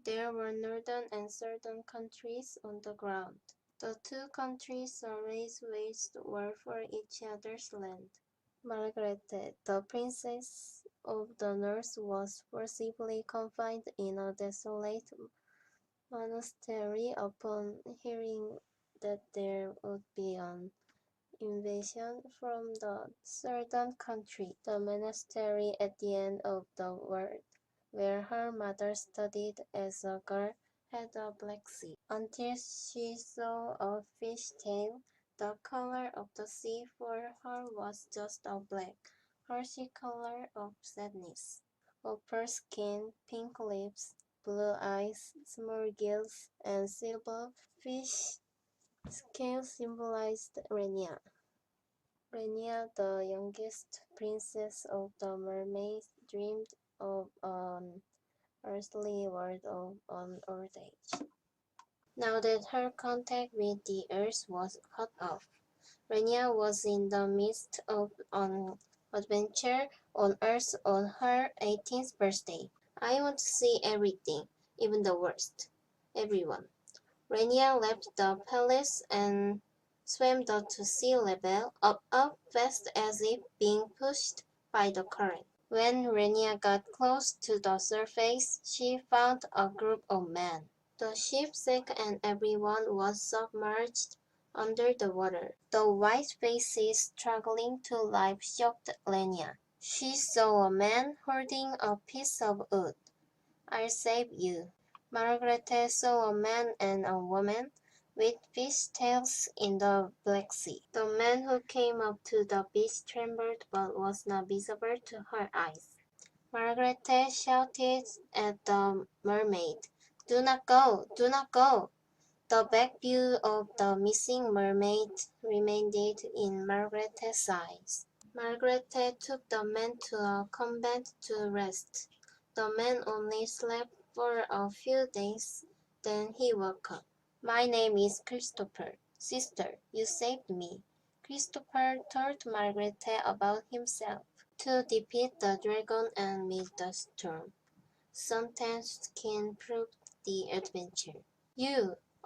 There were northern and southern countries on the ground. The two countries always waged war for each other's land. Margarethe, the princess of the north, was forcibly confined in a desolate monastery upon hearing that there would be an invasion from the southern country. The monastery at the end of the world, where her mother studied as a girl, had a black sea, until she saw a fish tail. The color of the sea for her was just a black, hersey color of sadness. Opal skin, pink lips, blue eyes, small gills, and silver fish scales symbolized Renia. Renia, the youngest princess of the mermaids, dreamed of an earthly world of an old age. Now that her contact with the earth was cut off, Renia was in the midst of an adventure on Earth on her 18th birthday. I want to see everything, even the worst. Everyone. Renia left the palace and swam down to sea level, up fast as if being pushed by the current. When Renia got close to the surface, she found a group of men. The ship sank and everyone was submerged under the water. The white faces struggling to life shocked Renia. She saw a man holding a piece of wood. I'll save you. Margarethe saw a man and a woman with fish tails in the Black Sea. The man who came up to the beach trembled but was not visible to her eyes. Margarethe shouted at the mermaid, "Do not go! Do not go!" The back view of the missing mermaid remained in Margarethe's eyes. Margarethe took the man to a convent to rest. The man only slept for a few days, then he woke up. "My name is Christopher. Sister, you saved me." Christopher told Margarethe about himself. To defeat the dragon and meet the storm. Sometimes skin proved the adventure.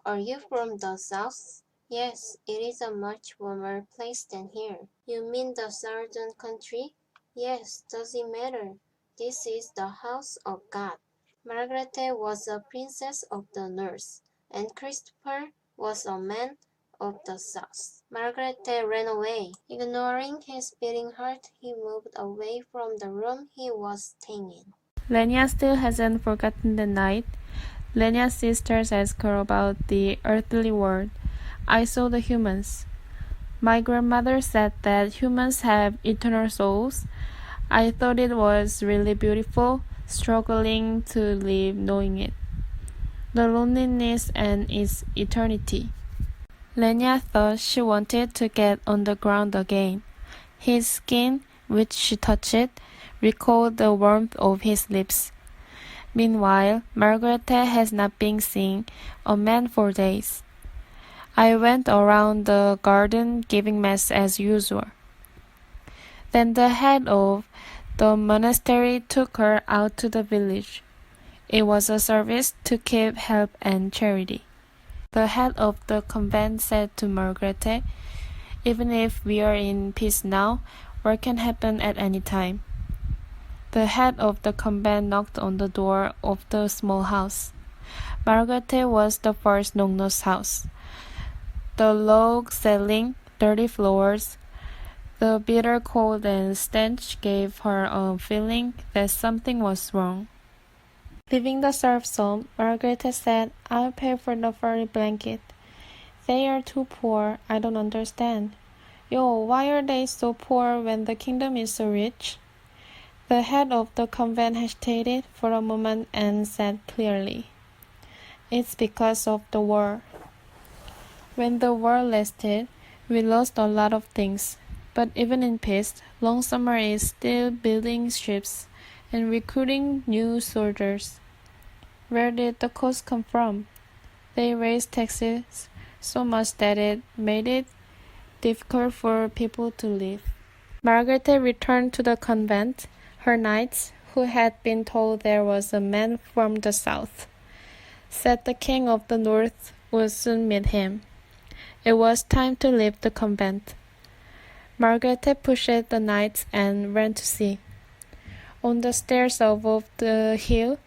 Are you from the south? Yes, it is a much warmer place than here. You mean the southern country? Yes, does it matter? This is the house of God. Margarethe was a princess of the north, and Christopher was a man of the south. Margarethe ran away. Ignoring his beating heart, he moved away from the room he was staying in. Renia still hasn't forgotten the night. Renia's sisters asked her about the earthly world. I saw the humans. My grandmother said that humans have eternal souls. I thought it was really beautiful, struggling to live knowing it. The loneliness and its eternity. Renia thought she wanted to get on the ground again. His skin, which she touched, recalled the warmth of his lips. Meanwhile, Margarethe has not been seeing a man for days. I went around the garden giving mass as usual. Then the head of the monastery took her out to the village. It was a service to keep help and charity. The head of the convent said to Margarethe, "Even if we are in peace now, war can happen at any time." The head of the convent knocked on the door of the small house. Margarethe was the first Nongno's house. The log ceiling, dirty floors, the bitter cold and stench gave her a feeling that something was wrong. Leaving the serfs home, Margarethe said, "I'll pay for the furry blanket. They are too poor. I don't understand. Why are they so poor when the kingdom is so rich?" The head of the convent hesitated for a moment and said clearly, "It's because of the war. When the war lasted, we lost a lot of things. But even in peace, Long Summer is still building ships and recruiting new soldiers. Where did the cost come from? They raised taxes so much that it made it difficult for people to live." Margarethe returned to the convent. Her knights, who had been told there was a man from the south, said the king of the north would soon meet him. It was time to leave the convent. Margaret pushed the knight and ran to see. On the stairs above the hill,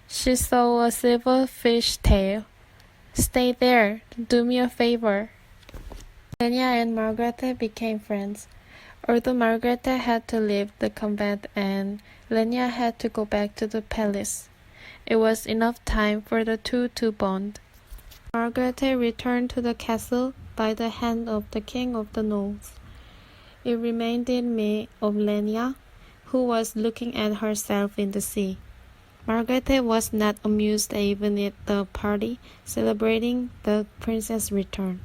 she saw a silver fish tail. "Stay there, do me a favor." Lenya and Margaret became friends. Although Margaret had to leave the convent and Lenya had to go back to the palace, it was enough time for the two to bond. Margaret returned to the castle by the hand of the king of the north. It reminded me of Lenya, who was looking at herself in the sea. Margaret was not amused even at the party celebrating the prince's return.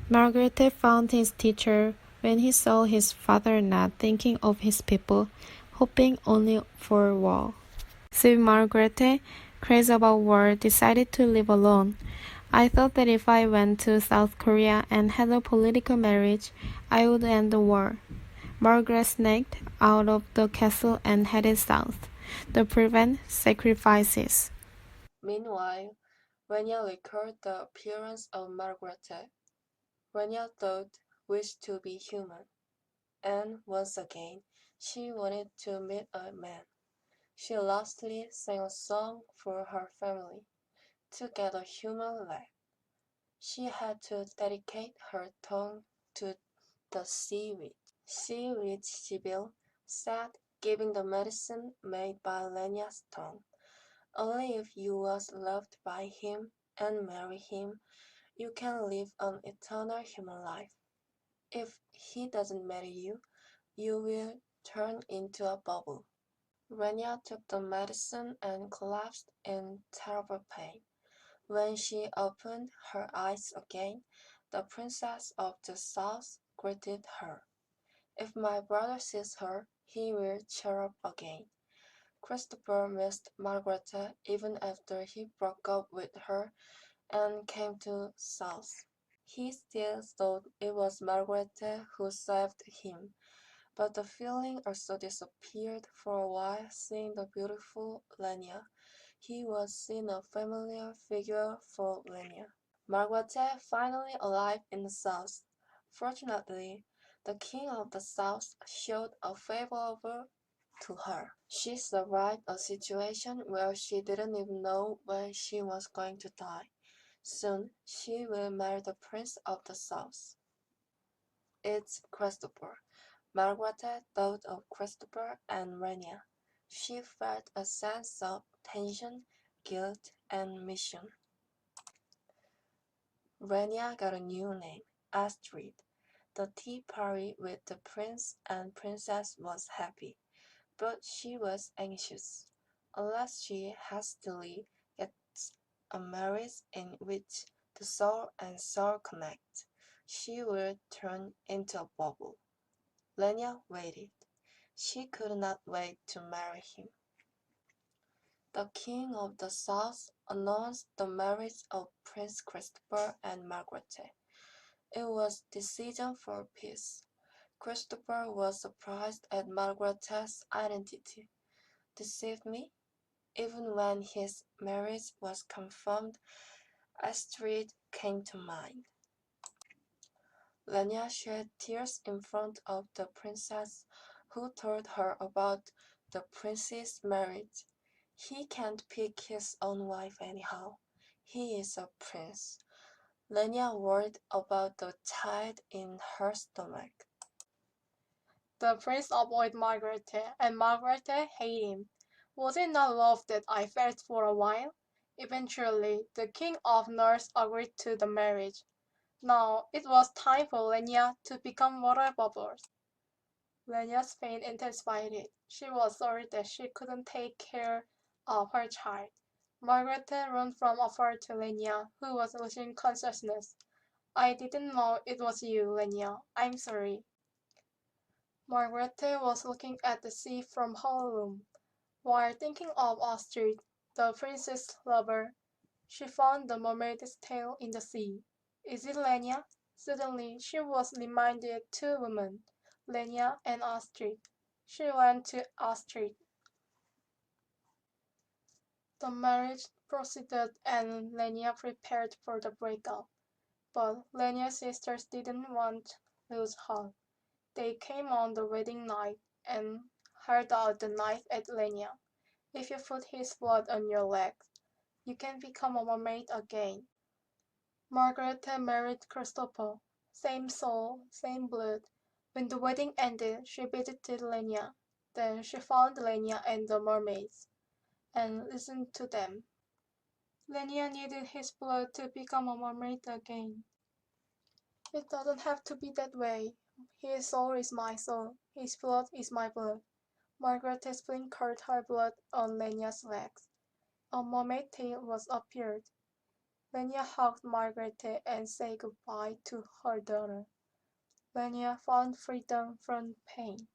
Margaret found his teacher when he saw his father not thinking of his people, hoping only for war. So Margaret, crazy about war, decided to live alone. I thought that if I went to South Korea and had a political marriage, I would end the war. Margaret sneaked out of the castle and headed south to prevent sacrifices. Meanwhile, Rania recalled the appearance of Margaret. Rania wished to be human, and once again she wanted to meet a man. She lastly sang a song for her family to get a human leg. She had to dedicate her tongue to the seaweed. Seaweed, Sibyl said, giving the medicine made by Lenia's tongue. Only if you was loved by him and marry him, you can live an eternal human life. If he doesn't marry you, you will turn into a bubble. Rania took the medicine and collapsed in terrible pain. When she opened her eyes again, the princess of the south greeted her. If my brother sees her, he will cheer up again. Christopher missed Margaret even after he broke up with her and came to south. He still thought it was Margaret who saved him, but the feeling also disappeared for a while seeing the beautiful Lenya. He was seeing a familiar figure for Lenya. Margaret finally arrived in the south. Fortunately, the king of the south showed a favorable to her. She survived a situation where she didn't even know when she was going to die. Soon, she will marry the prince of the south. It's Christopher. Margaret thought of Christopher and Rania. She felt a sense of tension, guilt, and mission. Rania got a new name, Astrid. The tea party with the prince and princess was happy, but she was anxious. Unless she hastily gets a marriage in which the soul and soul connect, she will turn into a bubble. Lenya waited. She could not wait to marry him. The king of the south announced the marriage of Prince Christopher and Margaret. It was decision for peace. Christopher was surprised at Margaret's identity. Deceived me? Even when his marriage was confirmed, Astrid came to mind. Lenya shed tears in front of the princess, who told her about the prince's marriage. He can't pick his own wife anyhow. He is a prince. Lenya worried about the child in her stomach. The prince avoided Margaret, and Margaret hated him. Was it not love that I felt for a while? Eventually, the king of North agreed to the marriage. Now it was time for Lenya to become water bubbles. Lenya's pain intensified. She was sorry that she couldn't take care of her child. Margaret ran from afar to Lenya, who was losing consciousness. I didn't know it was you, Lenya. I'm sorry. Margaret was looking at the sea from her room. While thinking of Astrid, the prince's lover, she found the mermaid's tail in the sea. Is it Lenya? Suddenly she was reminded of two women, Lenya and Astrid. She went to Astrid. The marriage proceeded and Lenya prepared for the breakup. But Lenya's sisters didn't want to lose heart. They came on the wedding night and held out the knife at Lenya. If you put his blood on your legs, you can become a mermaid again. Margaret married Christopher. Same soul, same blood. When the wedding ended, she visited Lenya. Then she found Lenya and the mermaids, and listened to them. Lenya needed his blood to become a mermaid again. It doesn't have to be that way. His soul is my soul. His blood is my blood. Margaret sprinkled her blood on Lenya's legs. A mermaid tail was appeared. Lenya hugged Margaret and said goodbye to her daughter. Lenya found freedom from pain.